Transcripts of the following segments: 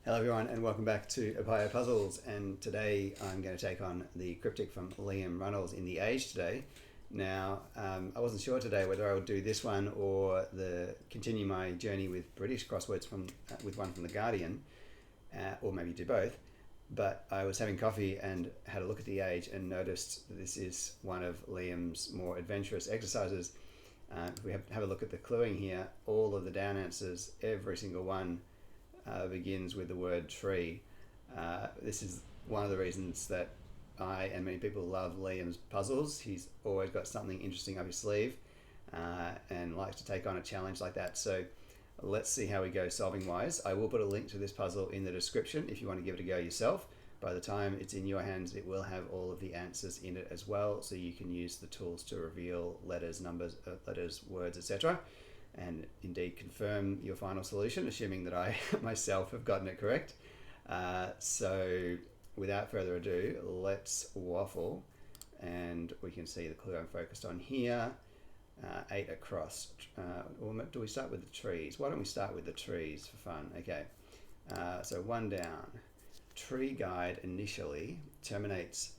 Hello everyone and welcome back to Apaya Puzzles, and today I'm going to take on the cryptic from Liam Runnels in The Age today. Now I wasn't sure today whether I would do this one or continue my journey with British crosswords with one from The Guardian, or maybe do both, but I was having coffee and had a look at The Age and noticed that this is one of Liam's more adventurous exercises. If we have a look at the cluing here, all of the down answers, every single one begins with the word tree. This is one of the reasons that I and many people love Liam's puzzles. He's always got something interesting up his sleeve and likes to take on a challenge like that. So let's see how we go solving wise. I will put a link to this puzzle in the description if you want to give it a go yourself. By the time it's in your hands, it will have all of the answers in it as well, so you can use the tools to reveal letters, numbers, words, etc. and indeed confirm your final solution, assuming that I myself have gotten it correct. So without further ado, let's waffle, and we can see the clue I'm focused on here. 8 across. Or do we start with the trees? Why don't we start with the trees for fun? Okay, so 1 down. Tree guide initially terminates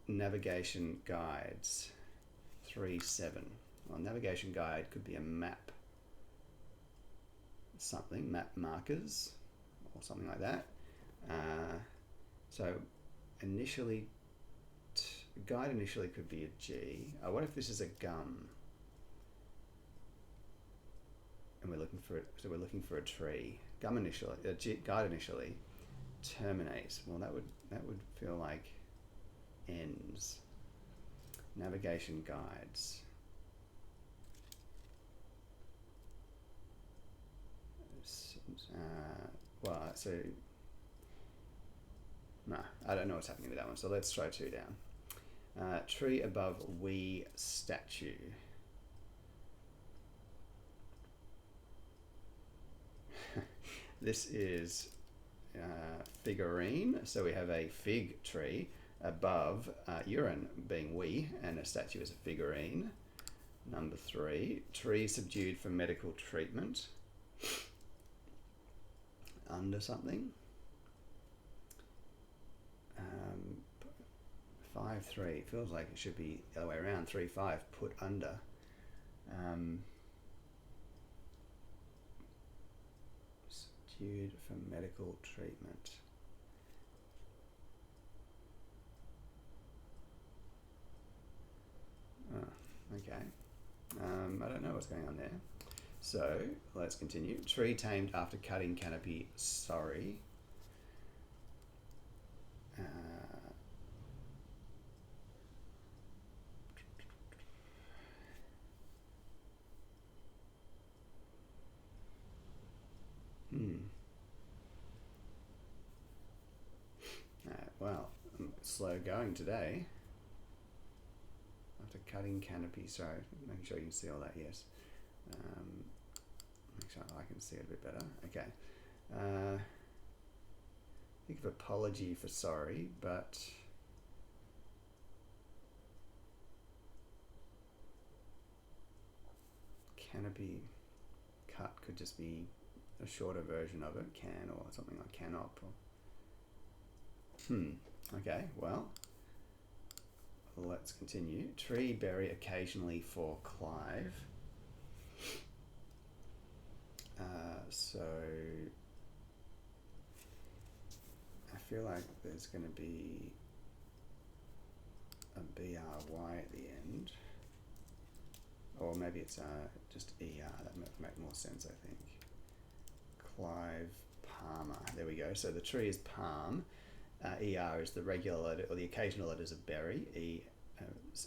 navigation guides. 3-7. Well, navigation guide could be a map, something, map markers or something like that. So initially, guide initially could be a G. What if this is a gum? And we're looking for it, so we're looking for a tree. Gum initially, guide initially terminates. Well, that would feel like ends. Navigation guides. No, I don't know what's happening with that one, so let's try 2 down. Tree above wee statue. This is figurine, so we have a fig tree above urine being wee, and a statue is a figurine. Number 3, tree subdued for medical treatment. Under something. 5-3 feels like it should be the other way around. 3-5 put under. Subdued for medical treatment. Okay. I don't know what's going on there. So let's continue. Tree tamed after cutting canopy. Sorry. Well, I'm slow going today. After cutting canopy, sorry, making sure you can see all that, yes. Make sure I can see it a bit better. Okay. Think of apology for sorry, but canopy cut could just be a shorter version of it, can, or something like canop. Okay, well, let's continue. Tree berry occasionally for Clive. So I feel like there's going to be a BRY at the end, or maybe it's just ER. That might make more sense, I think. Clive Palmer. There we go. So the tree is palm. ER is the regular letter, or the occasional letters of berry. E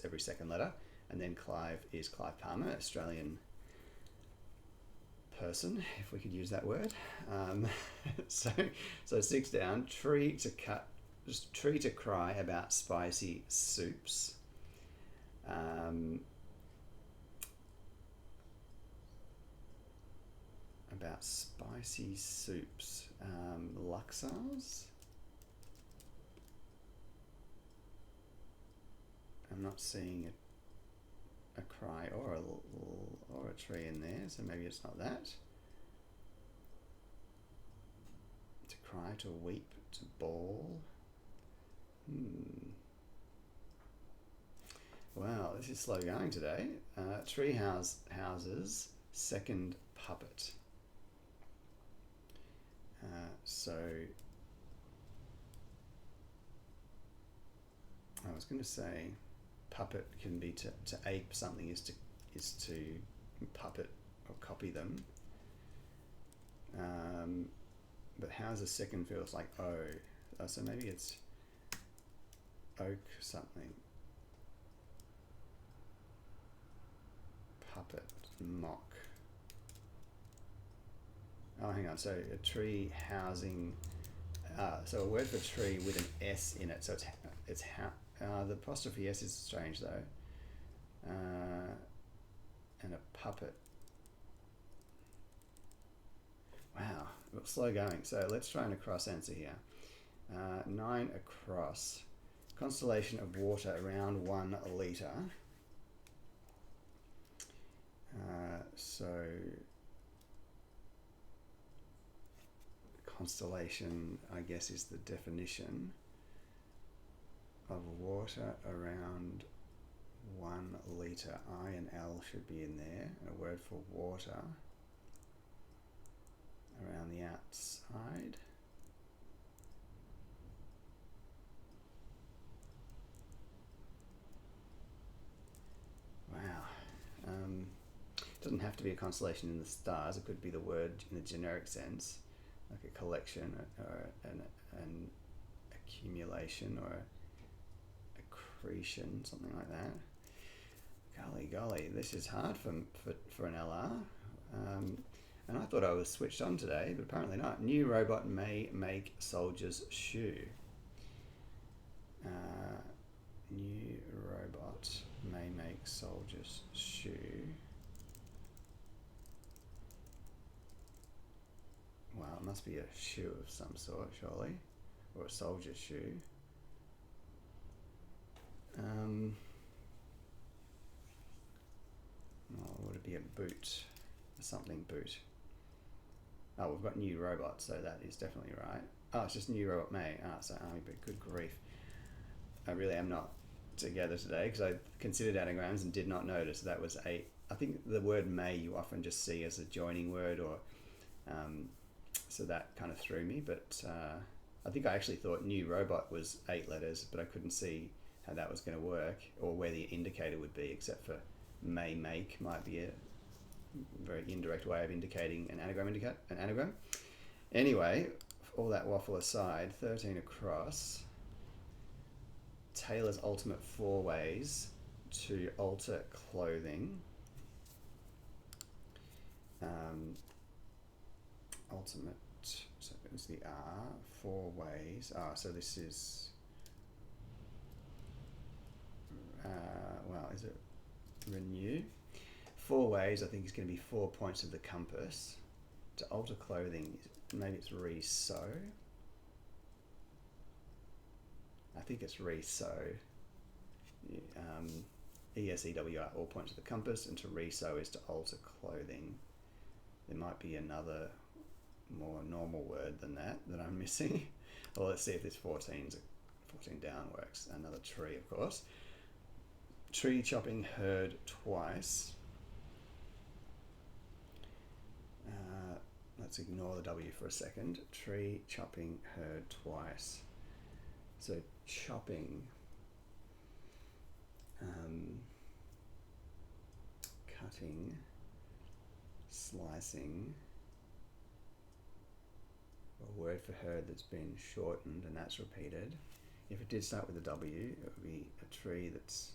every second letter, and then Clive is Clive Palmer, Australian person, if we could use that word. So 6 down. Tree to cry about spicy soups. About spicy soups. Luxars. I'm not seeing a cry or a tree in there, so maybe it's not that. to weep to bawl. Wow, this is slow going today. Tree houses, second puppet. So I was going to say puppet can be to ape something is to puppet or copy them. But houses second feels like so maybe it's oak something. Puppet, mock. Oh, hang on. So a tree housing. So a word for tree with an S in it. So it's the apostrophe S is strange though. And a puppet. Wow, slow going. So let's try an across answer here. 9 across. Constellation of water around 1 litre. So constellation, I guess, is the definition of water around 1 litre. I and L should be in there. And a word for water around the outside. Wow. Doesn't have to be a constellation in the stars. It could be the word in a generic sense, like a collection or an accumulation or accretion, something like that. Golly, this is hard for an LR. And I thought I was switched on today, but apparently not. New robot may make soldier's shoe. New robot may make soldier's shoe. Well, it must be a shoe of some sort, surely, or a soldier's shoe. Would it be a boot? Something boot. Oh, we've got new robot, so that is definitely right. Oh, it's just new robot may. So army boot. Good grief. I really am not together today because I considered anagrams and did not notice that was I think the word may you often just see as a joining word or so that kind of threw me, but I think I actually thought new robot was 8 letters, but I couldn't see how that was going to work or where the indicator would be, except for may make might be a very indirect way of indicating an anagram. Anyway, all that waffle aside, 13 across. Taylor's ultimate 4 ways to alter clothing. Ultimate, so it's the R, 4 ways. So this is, is it renew? 4 ways, I think, is going to be 4 points of the compass. To alter clothing, maybe it's re-sew. I think it's re-sew. ESEWR, all points of the compass, and to re-sew is to alter clothing. There might be another more normal word than that I'm missing. Well, let's see if this 14 down works. Another tree, of course. Tree chopping heard twice. Let's ignore the W for a second. Tree chopping heard twice. So chopping, cutting, slicing. A word for heard that's been shortened and that's repeated. If it did start with a W, it would be a tree it's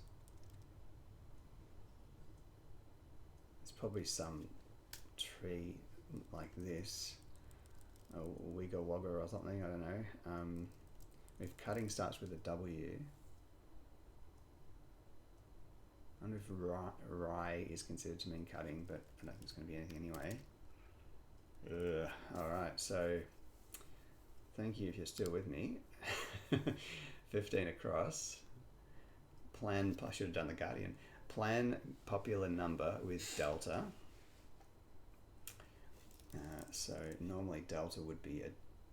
probably some tree like this, a wigger wogger or something, I don't know. If cutting starts with a W, I wonder if rye is considered to mean cutting, but I don't think it's going to be anything anyway. Alright, so thank you if you're still with me. 15 across. I should have done the Guardian. Plan popular number with delta. So normally delta would be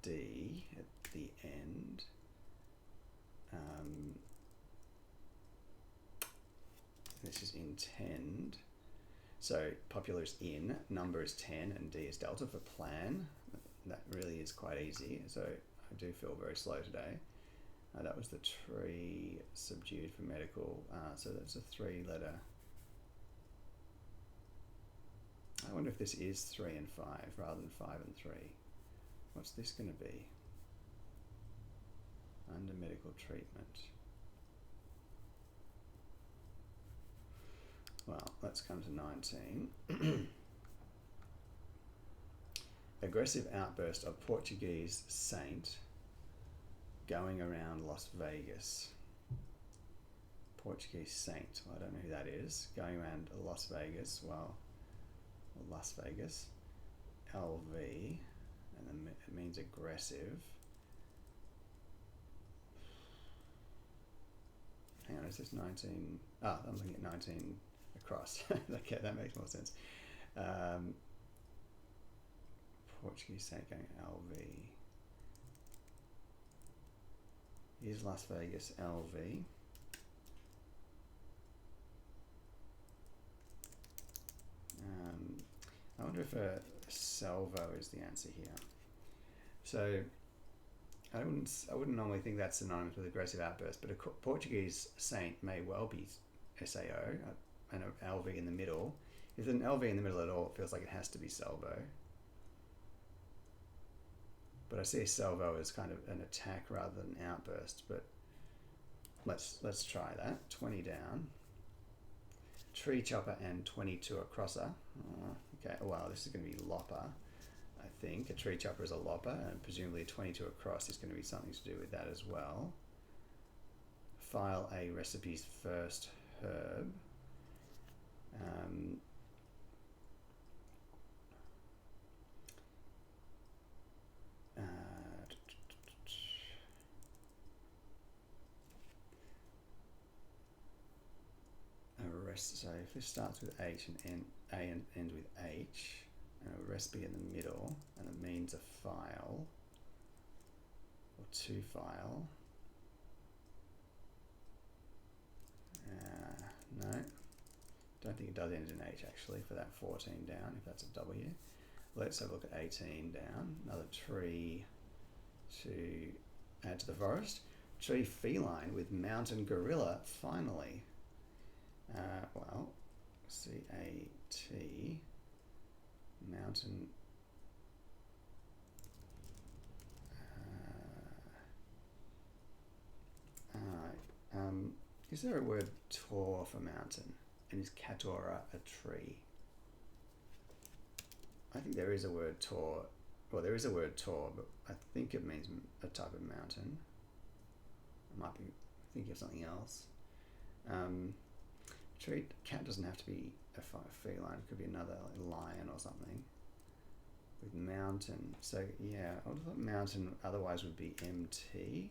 D at the end. This is intend. So popular is in, number is 10, and D is delta for plan. That really is quite easy. So I do feel very slow today. That was the tree subdued for medical. So that's a 3-letter. I wonder if this is 3 and 5 rather than 5 and 3. What's this going to be? Under medical treatment. Well, let's come to 19. Aggressive outburst of Portuguese saint going around Las Vegas. Portuguese saint, well, I don't know who that is. Going around Las Vegas, well, Las Vegas. LV, and then it means aggressive. Hang on, is this 19? Oh, I'm looking at 19 across. Okay, that makes more sense. Portuguese saint going LV. Is Las Vegas LV? I wonder if a salvo is the answer here. So I wouldn't normally think that's synonymous with aggressive outburst, but a Portuguese saint may well be SAO and an LV in the middle. If there's an LV in the middle at all, it feels like it has to be salvo. But I see salvo as kind of an attack rather than an outburst. But let's try that. 20 down. Tree chopper and 22 a crosser. Okay, well, this is going to be lopper, I think. A tree chopper is a lopper, and presumably a 22 across is going to be something to do with that as well. File a recipe's first herb. So if this starts with H and A and ends with H, and a recipe in the middle, and it means a file or to file. No, don't think it does end in H actually for that 14 down, if that's a W. Let's have a look at 18 down. Another tree to add to the forest. Tree feline with mountain gorilla, finally. Well, C-A-T, mountain, is there a word tor for mountain? And is catora a tree? I think there is a word tor. Well, there is a word tor, but I think it means a type of mountain. I might be thinking of something else. Tree, cat doesn't have to be a feline, it could be another like lion or something. With mountain, so yeah, I would have thought mountain otherwise would be MT.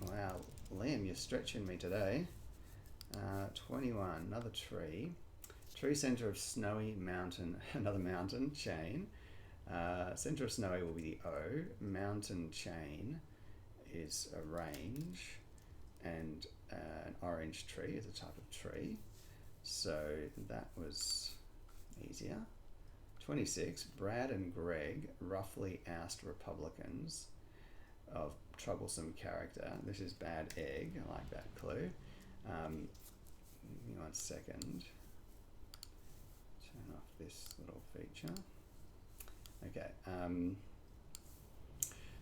Wow, Liam, you're stretching me today. 21, another tree. Tree center of snowy mountain, another mountain chain. Center of snowy will be the O. Mountain chain is a range. And an orange tree is a type of tree. So that was easier. 26, Brad and Greg roughly oust Republicans of troublesome character. This is bad egg, I like that clue. Give me 1 second. Turn off this little feature. Okay,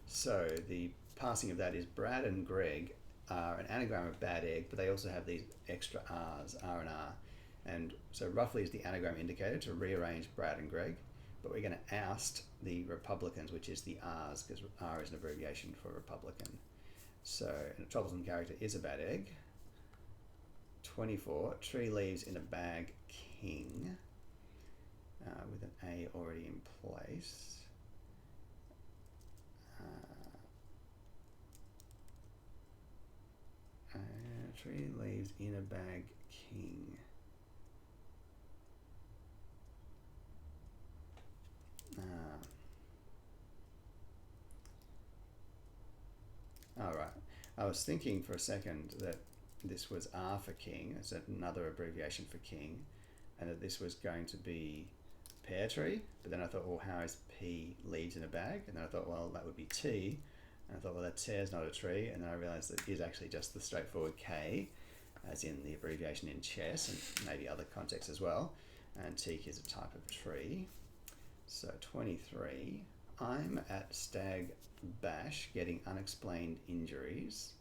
so the passing of that is Brad and Greg are an anagram of bad egg, but they also have these extra R's, R and R. And so roughly is the anagram indicator to rearrange Brad and Greg, but we're going to oust the Republicans, which is the R's, because R is an abbreviation for Republican. So a troublesome character is a bad egg. 24, tree leaves in a bag, king, with an A already in place. Tree leaves in a bag, king. I was thinking for a second that this was R for king, it's another abbreviation for king, and that this was going to be pear tree, but then I thought, well, how is P leaves in a bag? And then I thought, well, that would be T, and I thought, well, that tear's not a tree, and then I realised that it is actually just the straightforward K, as in the abbreviation in chess, and maybe other contexts as well, and teak is a type of tree. So 23, I'm at Stag Bash getting unexplained injuries.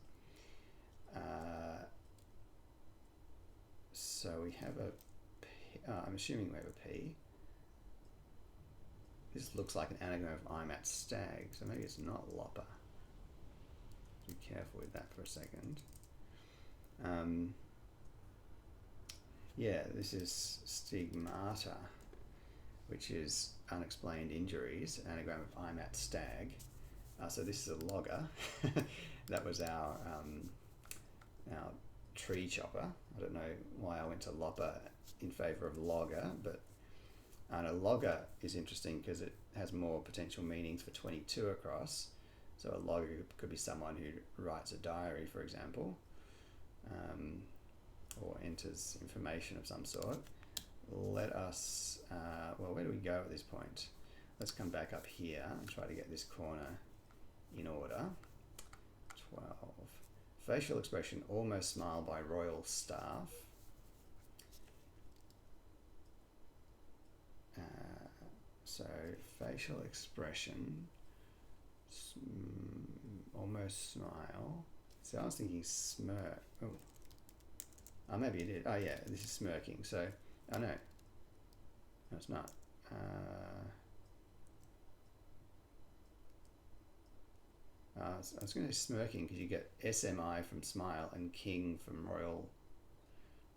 So we have a P, I'm assuming we have a P. This looks like an anagram of I'm at Stag, so maybe it's not Lopper. Be careful with that for a second. Yeah, this is stigmata, which is unexplained injuries, anagram of I'm at Stag. So this is a logger. That was our tree chopper. I don't know why I went to lopper in favour of logger, but a logger is interesting because it has more potential meanings for 22 across. So a logger could be someone who writes a diary, for example, or enters information of some sort. Let us, well, where do we go at this point? Let's come back up here and try to get this corner in order. 12. Facial expression, almost smile by royal staff. So facial expression, almost smile. So I was thinking smirk. Oh, maybe it did. Oh yeah, this is smirking. So, oh no, it's not. I was going to say smirking because you get SMI from smile and king from royal,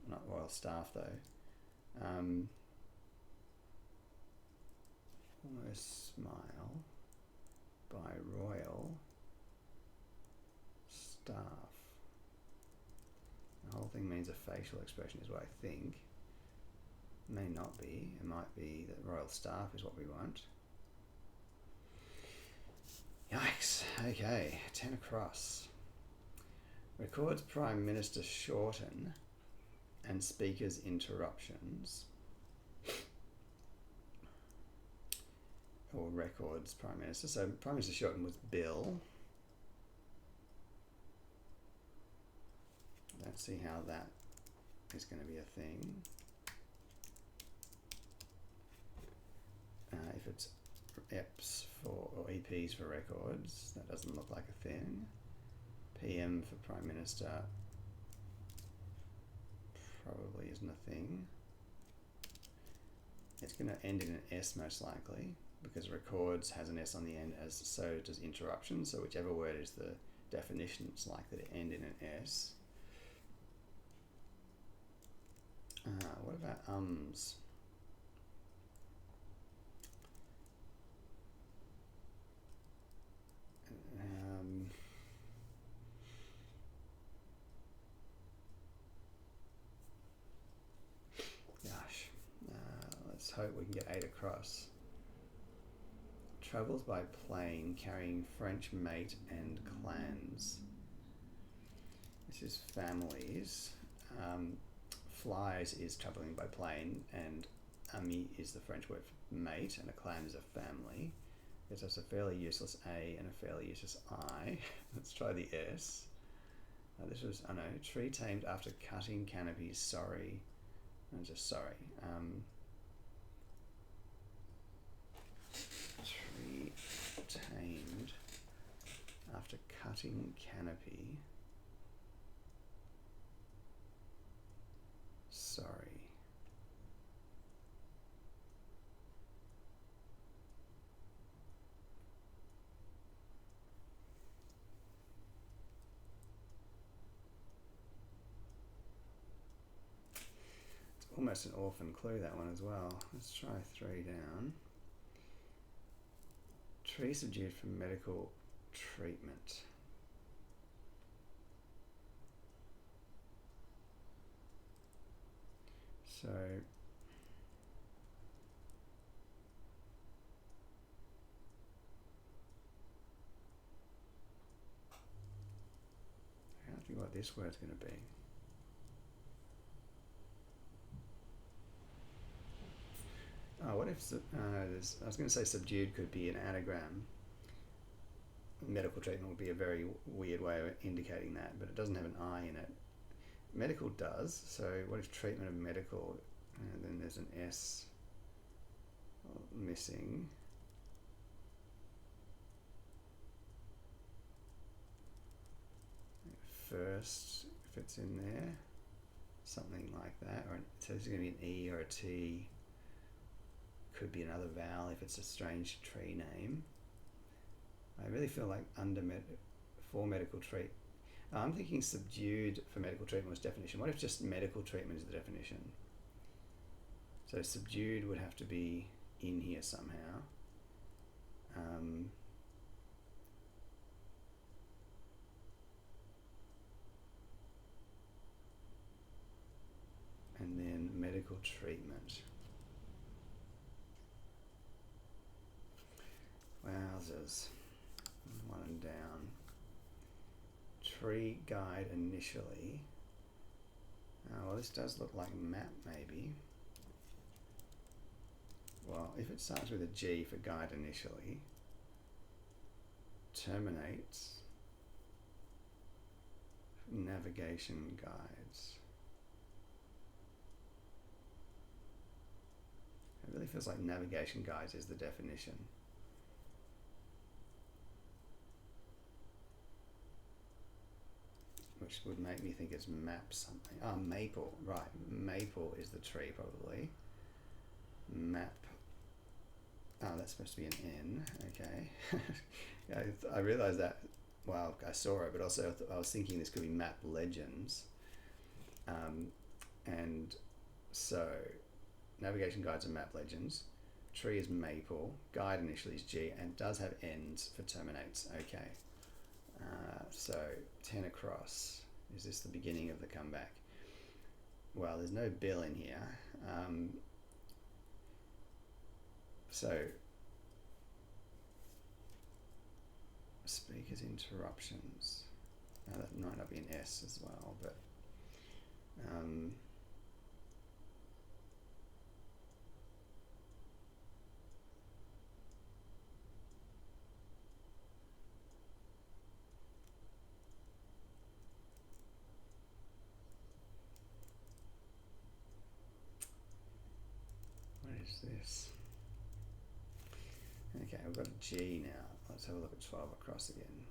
not royal staff though. Almost smile by royal staff. The whole thing means a facial expression is what I think. May not be. It might be that royal staff is what we want. Yikes. Okay, 10 across. Records Prime Minister shorten and speakers interruptions. Or records Prime Minister. So Prime Minister shorten was Bill. Don't see how that is going to be a thing. If it's EPs for, or EPs for records, that doesn't look like a thing. PM for Prime Minister probably isn't a thing. It's going to end in an S most likely, because records has an S on the end, as so does interruption. So whichever word is the definition, it's likely to end in an S. What about ums? Gosh, let's hope we can get 8 across. Travels by plane carrying French mate and clans. This is families. Flies is travelling by plane, and ami is the French word for mate, and a clan is a family. Gives us a fairly useless A and a fairly useless I. Let's try the S. This was, I know, tree tamed after cutting canopies, sorry. I'm just sorry. Tree tamed after cutting canopy, sorry. It's almost an orphan clue, that one as well. Let's try 3 down. Tree subdued for medical treatment. So what this word's going to be. Oh, what if, I was going to say subdued could be an anagram. Medical treatment would be a very weird way of indicating that, but it doesn't have an I in it. Medical does, so what if treatment of medical, and then there's an S missing. First, if it's in there, something like that, or so there's going to be an E or a T. Could be another vowel if it's a strange tree name. I really feel like for medical treatment, I'm thinking subdued for medical treatment was definition. What if just medical treatment is the definition? So subdued would have to be in here somehow. And then medical treatment. Wowzers. One and down. Tree guide initially. Oh, well, this does look like map maybe. Well, if it starts with a G for guide initially, terminates navigation guides. It really feels like navigation guides is the definition. Which would make me think it's map something. Oh, maple, right. Maple is the tree probably. Map. Oh, that's supposed to be an N, okay. I realised that, well, I saw it, but also I was thinking this could be map legends. And so, navigation guides are map legends. Tree is maple. Guide initially is G, and does have N's for terminates, okay. So 10 across. Is this the beginning of the comeback? Well, there's no bill in here. So speakers interruptions. Now that might not be an S as well, but what is this? Okay, we've got a G now. Let's have a look at 12 across again.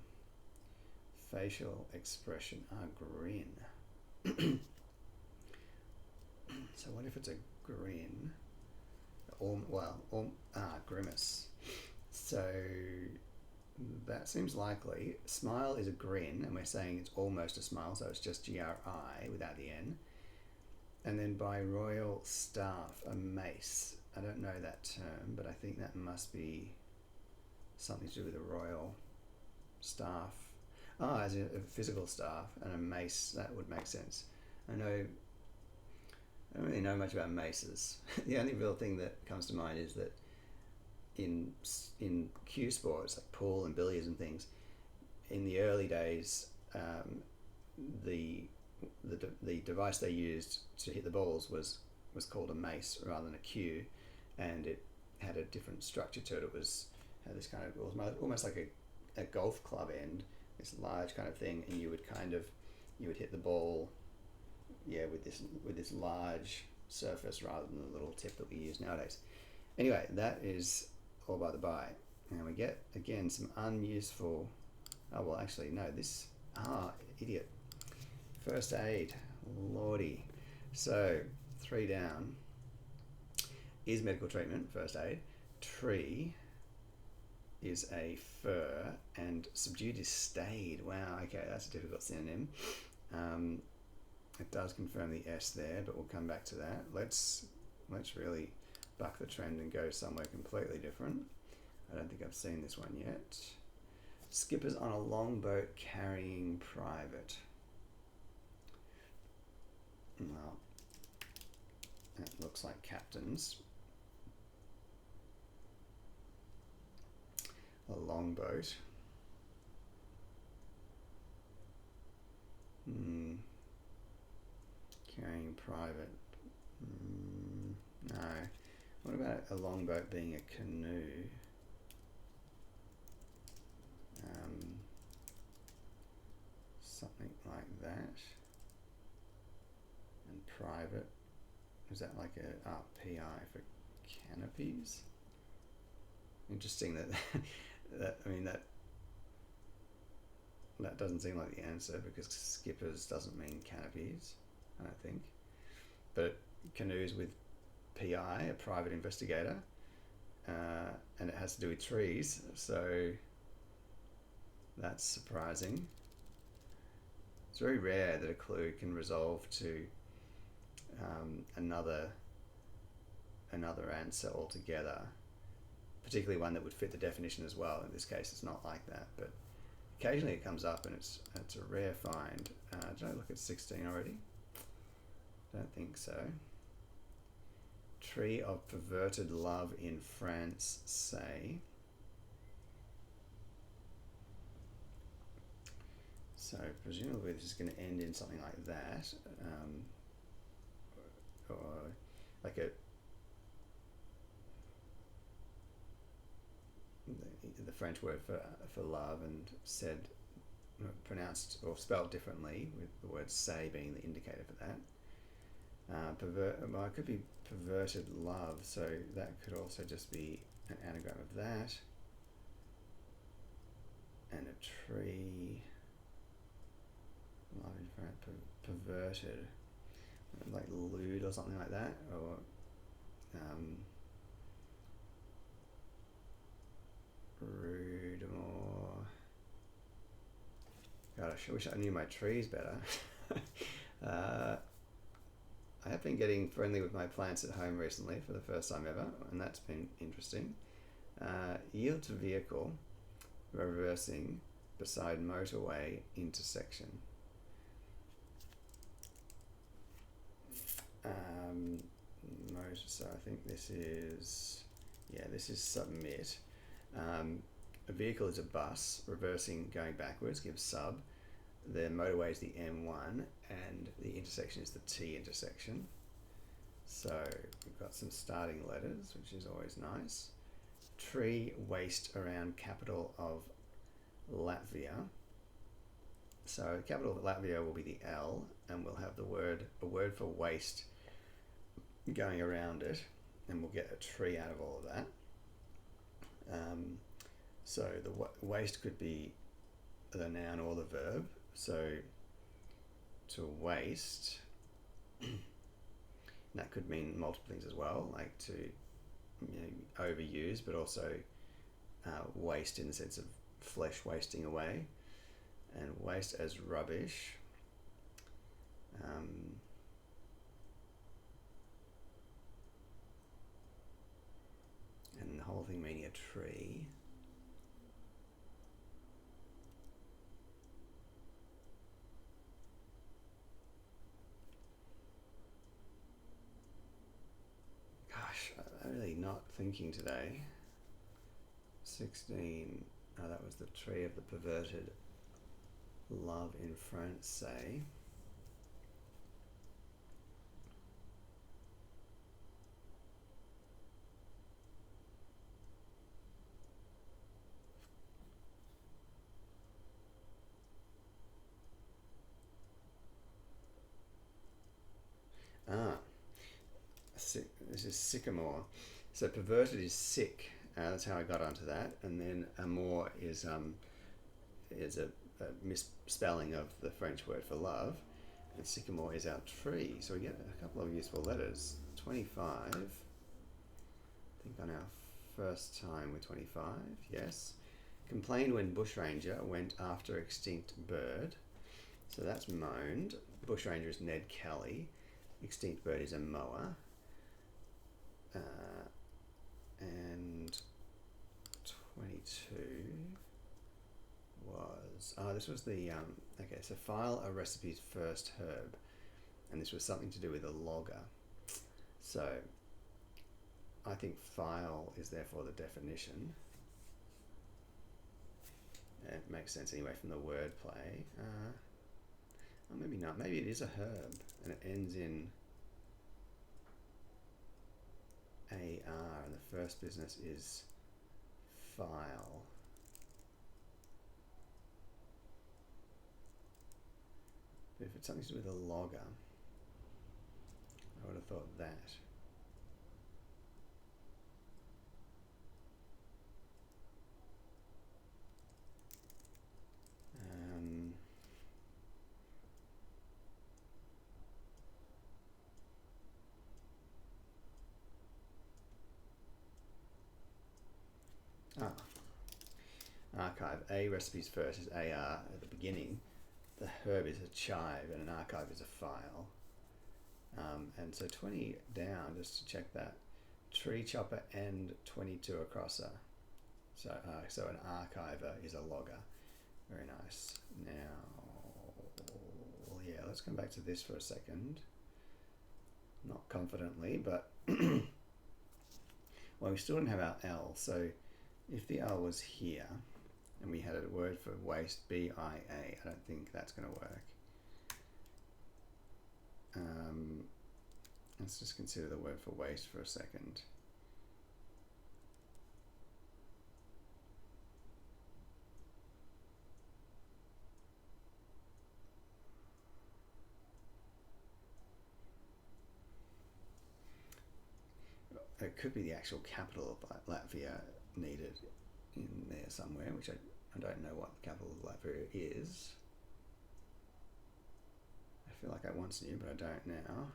Facial expression, grin. So what if it's a grin? Grimace. So that seems likely. Smile is a grin, and we're saying it's almost a smile, so it's just GRI without the N. And then by royal staff, a mace. I don't know that term, but I think that must be something to do with a royal staff. As a physical staff, and a mace, that would make sense. I don't really know much about maces. The only real thing that comes to mind is that in cue sports, like pool and billiards and things, in the early days, the device they used to hit the balls was called a mace rather than a cue, and it had a different structure to it. It had this kind of, it was almost like a golf club end, this large kind of thing, and you would hit the ball, with this large surface rather than the little tip that we use nowadays. Anyway, that is all by the by. And we get again some unuseful. Oh well, actually no. Idiot. First aid, lordy. So 3 down. Is medical treatment first aid. Tree is a fur, and subdued is stayed. Wow, okay, that's a difficult synonym. It does confirm the S there, but we'll come back to that. Let's really buck the trend and go somewhere completely different. I don't think I've seen this one yet. Skippers on a longboat carrying private. Well, that looks like captains. A longboat. Carrying private. No. What about a longboat being a canoe? Something like that. And private. Is that like a PI for canopies? Interesting that that doesn't seem like the answer, because skippers doesn't mean canopies, I don't think. But canoes with PI, a private investigator, and it has to do with trees, so that's surprising. It's very rare that a clue can resolve to another answer altogether, particularly one that would fit the definition as well. In this case, it's not like that, but occasionally it comes up, and it's a rare find. Did I look at 16 already? Don't think so. Tree of perverted love in France, say. So presumably this is going to end in something like that, or like the French word for love, and said, pronounced or spelled differently, with the word "say" being the indicator for that. Well, it could be perverted love, so that could also just be an anagram of that. And a tree, love in front, perverted, like lewd or something like that, or rude, or gosh, I wish I knew my trees better. I have been getting friendly with my plants at home recently for the first time ever, and that's been interesting. Yield to vehicle, reversing beside motorway intersection. So I think this is submit. A vehicle is a bus, reversing going backwards gives sub. The motorway is the M1, and the intersection is the T intersection. So we've got some starting letters, which is always nice. Tree waste around capital of Latvia. So the capital of Latvia will be the L, and we'll have a word for waste going around it, and we'll get a tree out of all of that. So the waste could be the noun or the verb. So to waste, that could mean multiple things as well, like to overuse, but also waste in the sense of flesh wasting away, and waste as rubbish. And the whole thing meaning a tree. Gosh, I'm really not thinking today. 16, that was the tree of the perverted love in France, say. This is sycamore. So perverted is sick. That's how I got onto that. And then amour is a misspelling of the French word for love. And sycamore is our tree. So we get a couple of useful letters. 25. I think on our first time with 25. Yes. Complained when bushranger went after extinct bird. So that's moaned. Bushranger is Ned Kelly. Extinct bird is a mower. And 22 was, this was the, okay, so file a recipe's first herb, and this was something to do with a logger. So I think file is therefore the definition. It makes sense anyway from the wordplay. Or maybe not. Maybe it is a herb and it ends in AR and the first business is file. But if it's something to do with a logger, I would have thought that. Archive. A recipes first is AR at the beginning. The herb is a chive and an archive is a file. And so 20 down, just to check that. Tree chopper and 22 acrosser. So an archiver is a logger. Very nice. Now, yeah, let's come back to this for a second. Not confidently, but well, we still didn't have our L. So if the L was here and we had a word for waste, BIA, I don't think that's going to work. Let's just consider the word for waste for a second. It could be the actual capital of Latvia needed in there somewhere, which I don't know what the capital of Latvia is. I feel like I once knew, but I don't now.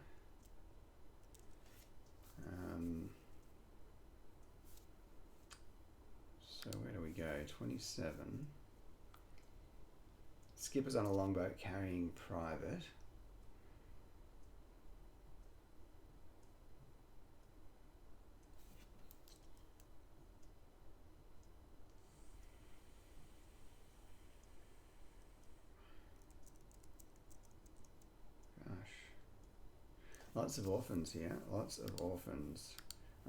So where do we go? 27. Skippers on a longboat carrying private. Lots of orphans here, lots of orphans.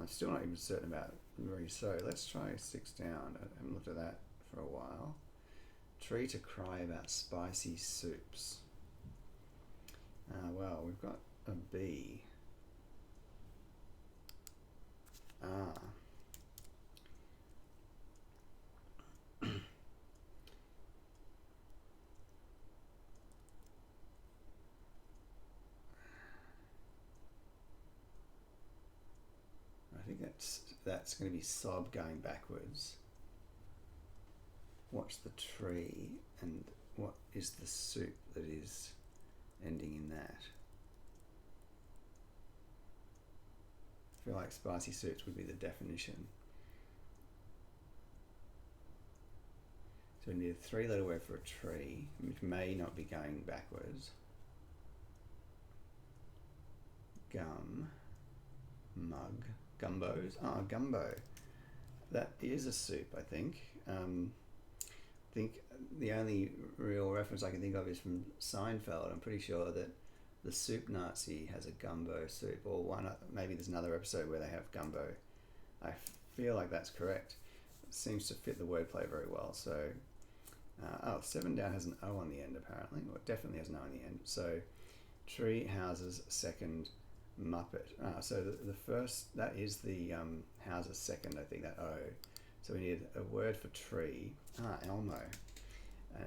I'm still not even certain about Rousseau. Let's try 6 down. I haven't looked at that for a while. Tree to cry about spicy soups. Well, we've got a B. I think that's going to be sob going backwards. What's the tree and what is the soup that is ending in that? I feel like spicy soups would be the definition. So we need a 3-letter word for a tree, which may not be going backwards. Gum, mug, gumbos. Gumbo. That is a soup, I think. I think the only real reference I can think of is from Seinfeld. I'm pretty sure that the soup Nazi has a gumbo soup, or maybe there's another episode where they have gumbo. I feel like that's correct. It seems to fit the wordplay very well. So, 7 down has an O on the end apparently, or it definitely has an O on the end. So, tree houses second Muppet. So the first, that is the houses second, I think, that O. So we need a word for tree. Elmo, an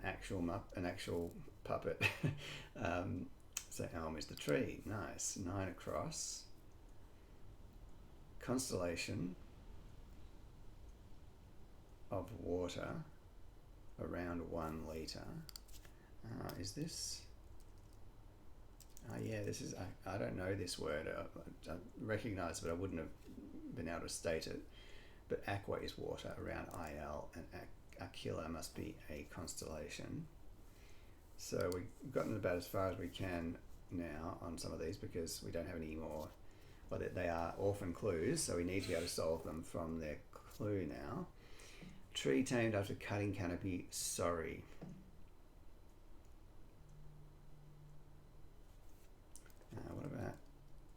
actual puppet. So Elm is the tree. Nice. 9 across. Constellation of water around 1 litre. Is this? Yeah, this is. I don't know this word. I recognise, but I wouldn't have been able to state it. But aqua is water around IL, and Aquila must be a constellation. So we've gotten about as far as we can now on some of these because we don't have any more. Well, they are orphan clues, so we need to be able to solve them from their clue now. Tree tamed after cutting canopy, sorry. What about,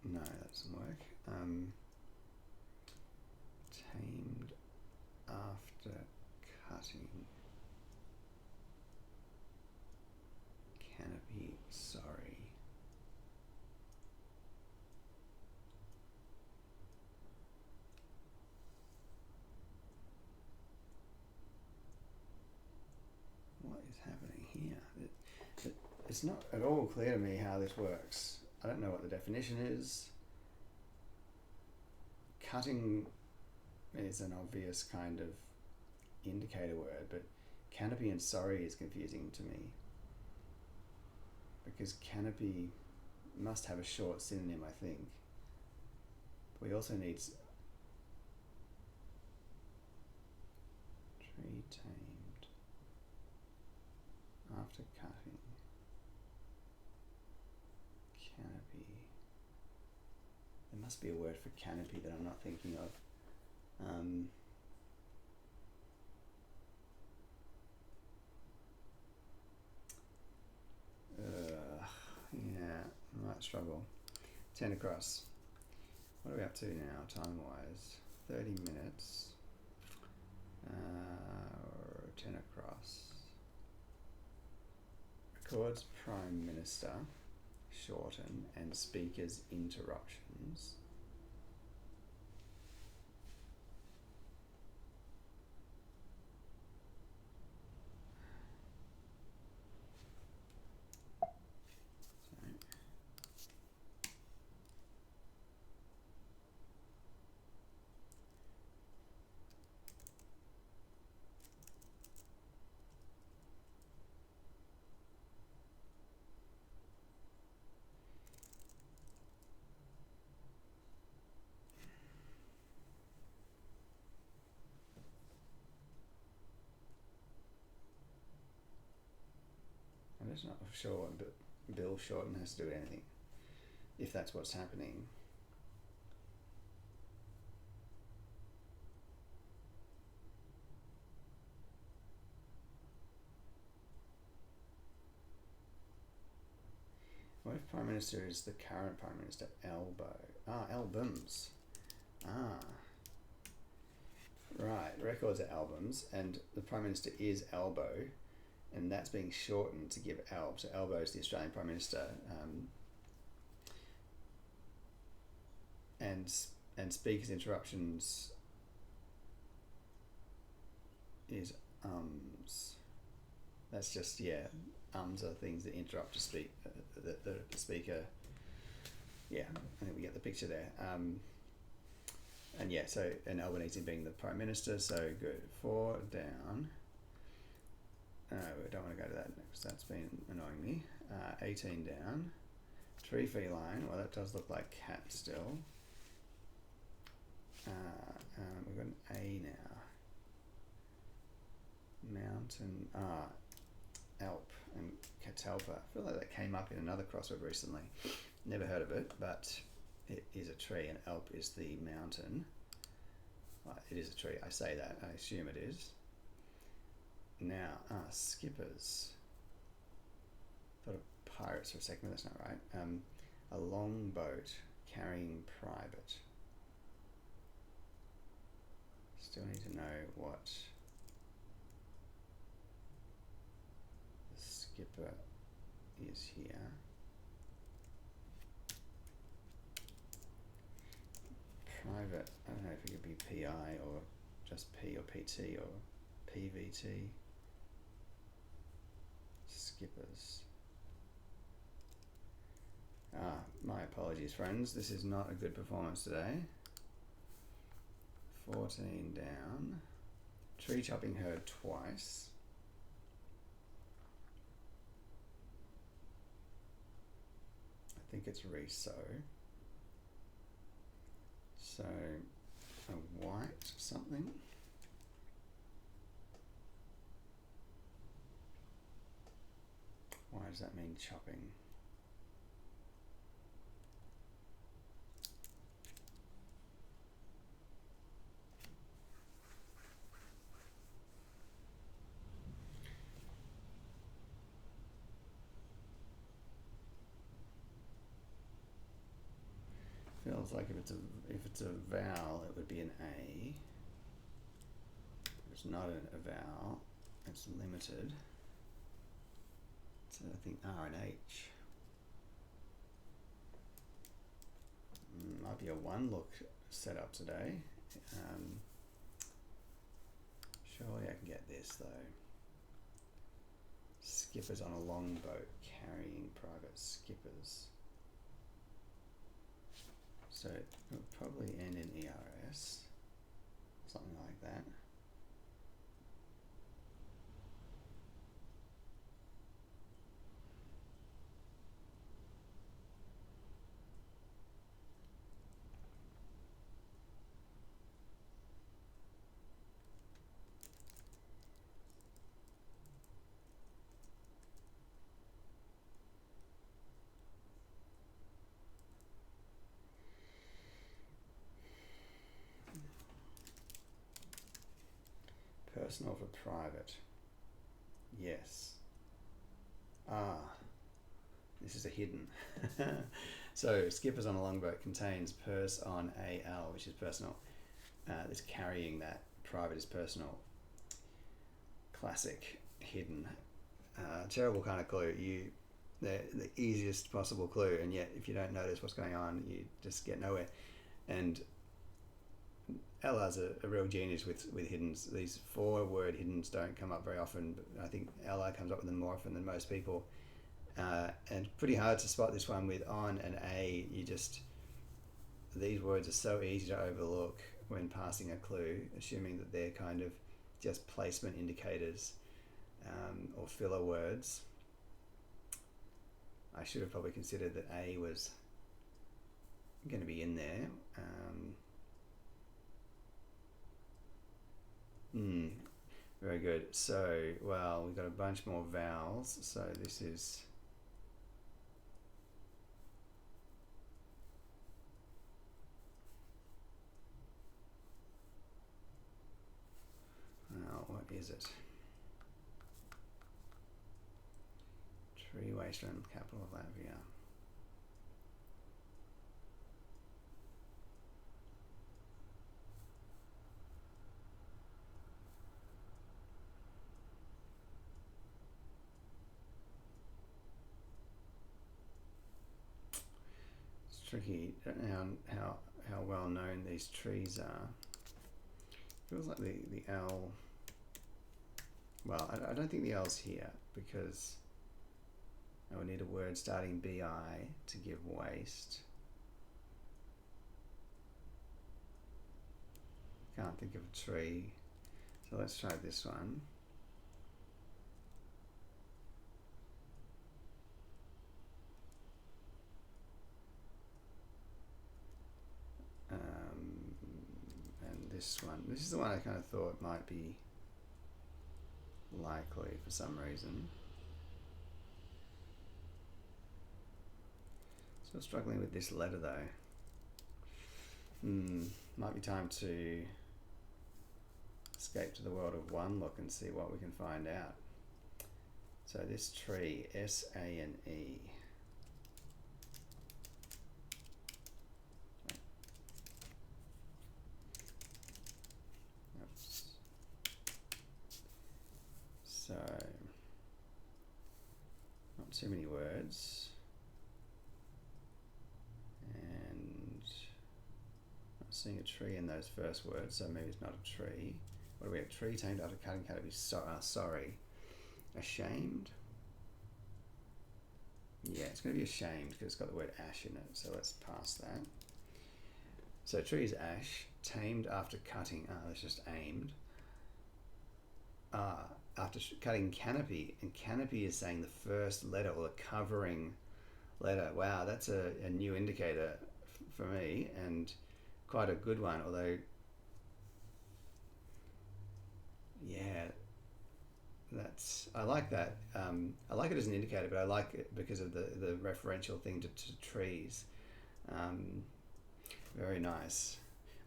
no, that doesn't work. Tamed after cutting canopy, sorry. what is happening here? It's not at all clear to me how this works. I don't know what the definition is. Cutting is an obvious kind of indicator word, but canopy and sorry is confusing to me, because canopy must have a short synonym, I think. We also need tree tamed after cutting. Canopy. There must be a word for canopy that I'm not thinking of. Yeah, I might struggle. 10 across. What are we up to now, time-wise? 30 minutes. 10 across. Records Prime Minister, shorten, and speakers interruptions. I'm just not sure what Bill Shorten has to do with anything, if that's what's happening. What if Prime Minister is the current Prime Minister? Albums. Right, records are albums, and the Prime Minister is Albo, and that's being shortened to give Alb. So Albo is the Australian Prime Minister, and speakers interruptions is ums. That's just, ums are things that interrupt to speak the speaker. Yeah, I think we get the picture there. And yeah, so, and Albanese being the Prime Minister, so good. 4 down. No, we don't want to go to that because that's been annoying me. 18 down. Tree feline, well that does look like cat still. We've got an A now. Mountain, Alp and Catalpa. I feel like that came up in another crossword recently. Never heard of it, but it is a tree, and Alp is the mountain. Well, it is a tree, I say that, I assume it is. Now, skippers. Thought of pirates for a second, but that's not right. A longboat carrying private. Still need to know what the skipper is here. Private, I don't know if it could be PI or just P or PT or PVT. Skippers. My apologies, friends. This is not a good performance today. 14 down. Tree chopping heard twice. I think it's re-sow. So, a white something. Why does that mean chopping? Feels like if it's a vowel, it would be an A. If it's not a vowel, it's limited. So I think R and H. Might be a one look setup today. Surely I can get this though. skippers on a longboat carrying private skippers. So it will probably end in ERS, something like that. Personal for private. Yes. This is a hidden. So skippers on a longboat contains purse on AL, which is personal. It's carrying that. Private is personal. Classic hidden. Terrible kind of clue. The easiest possible clue, and yet if you don't notice what's going on, you just get nowhere. And Ella's a real genius with hiddens. These 4-word hiddens don't come up very often, but I think Ella comes up with them more often than most people. And pretty hard to spot this one with on and a. These words are so easy to overlook when passing a clue, assuming that they're kind of just placement indicators or filler words. I should have probably considered that A was going to be in there. Very good. So, well, we've got a bunch more vowels. So this is... Now, what is it? Tree wasteland, capital of Latvia. Tricky. I don't know how well known these trees are. Feels like the L. Well, I don't think the L's here because I would need a word starting BI to give waste. Can't think of a tree, so let's try this one. This is the one I kind of thought might be likely for some reason. Still struggling with this letter though. Might be time to escape to the world of one look and see what we can find out. So this tree, S-A-N-E. So, not too many words, and not seeing a tree in those first words, so maybe it's not a tree. What do we have? Tree tamed after cutting canopy. Sorry. Ashamed? Yeah, it's going to be ashamed because it's got the word ash in it, so let's pass that. So tree is ash, tamed after cutting. That's just aimed. After cutting canopy, and canopy is saying the first letter or the covering letter. Wow, that's a new indicator for me, and quite a good one, although yeah, I like that. I like it as an indicator, but I like it because of the referential thing to trees. Very nice.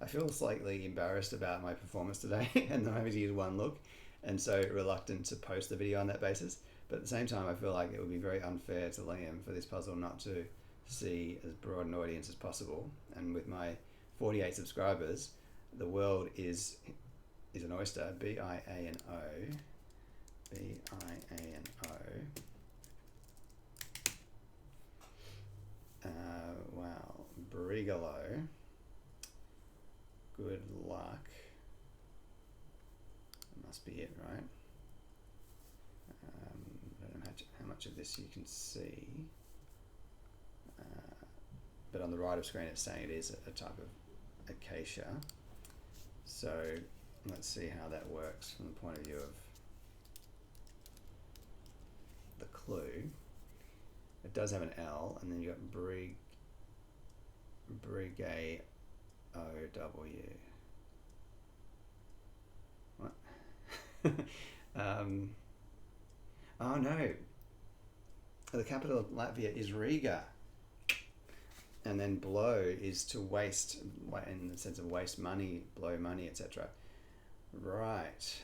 I feel slightly embarrassed about my performance today and I'm having to use one look, and so reluctant to post the video on that basis. But at the same time, I feel like it would be very unfair to Liam for this puzzle not to see as broad an audience as possible. And with my 48 subscribers, the world is an oyster. B-I-A-N-O. B-I-A-N-O. Wow. Brigalow. Good luck. That must be it, right? I don't know how much of this you can see, but on the right of screen it's saying it is a type of acacia. So let's see how that works from the point of view of the clue. It does have an L, and then you got Brigay OW. What? Oh no. The capital of Latvia is Riga. And then blow is to waste, in the sense of waste money, blow money, etc. Right.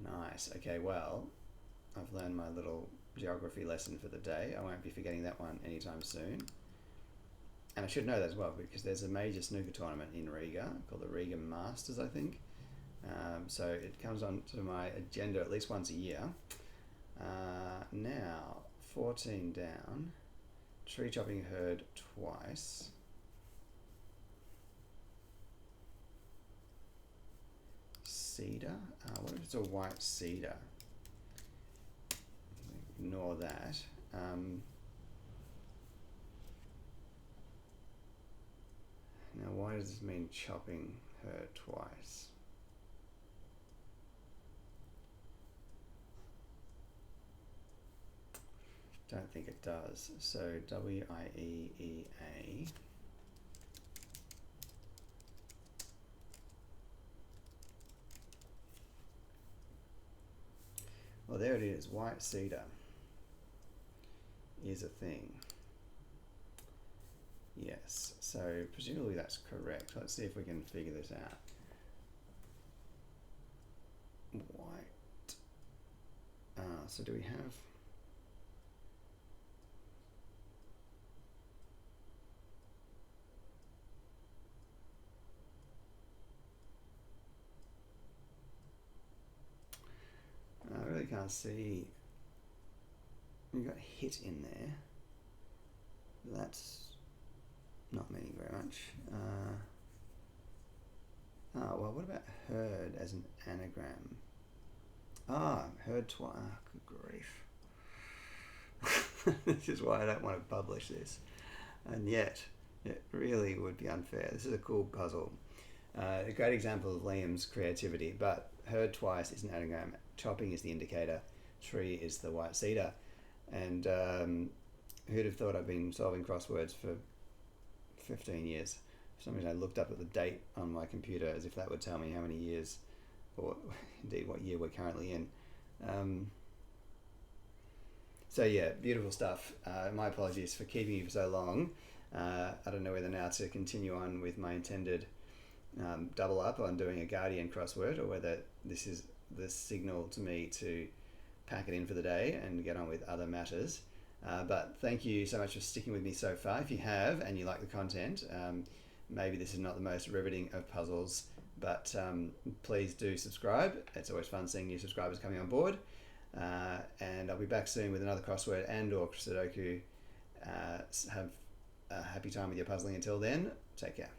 Nice. Okay, well, I've learned my little geography lesson for the day. I won't be forgetting that one anytime soon. And I should know that as well, because there's a major snooker tournament in Riga called the Riga Masters, I think. So it comes onto my agenda at least once a year. Now, 14 down. Tree chopping heard twice. Cedar? What if it's a white cedar? Ignore that. Now, why does this mean chopping heard twice? Don't think it does. So W-I-E-E-A. Well, there it is. White cedar is a thing. Yes. So presumably that's correct. Let's see if we can figure this out. White. So do we have... I really can't see. You've got hit in there. That's not meaning very much. Well, what about heard as an anagram? Heard twice. Good grief. This is why I don't want to publish this. And yet, it really would be unfair. This is a cool puzzle. A great example of Liam's creativity, but heard twice is an anagram. Chopping is the indicator. Tree is the white cedar. And who'd have thought I've been solving crosswords for 15 years? For some reason I looked up at the date on my computer as if that would tell me how many years, or indeed what year we're currently in. So yeah, beautiful stuff. My apologies for keeping you for so long. I don't know whether now to continue on with my intended double up on doing a Guardian crossword, or whether this is the signal to me to pack it in for the day and get on with other matters. But thank you so much for sticking with me so far. If you have and you like the content, maybe this is not the most riveting of puzzles, but please do subscribe. It's always fun seeing new subscribers coming on board. And I'll be back soon with another crossword and or Sudoku. Have a happy time with your puzzling. Until then, take care.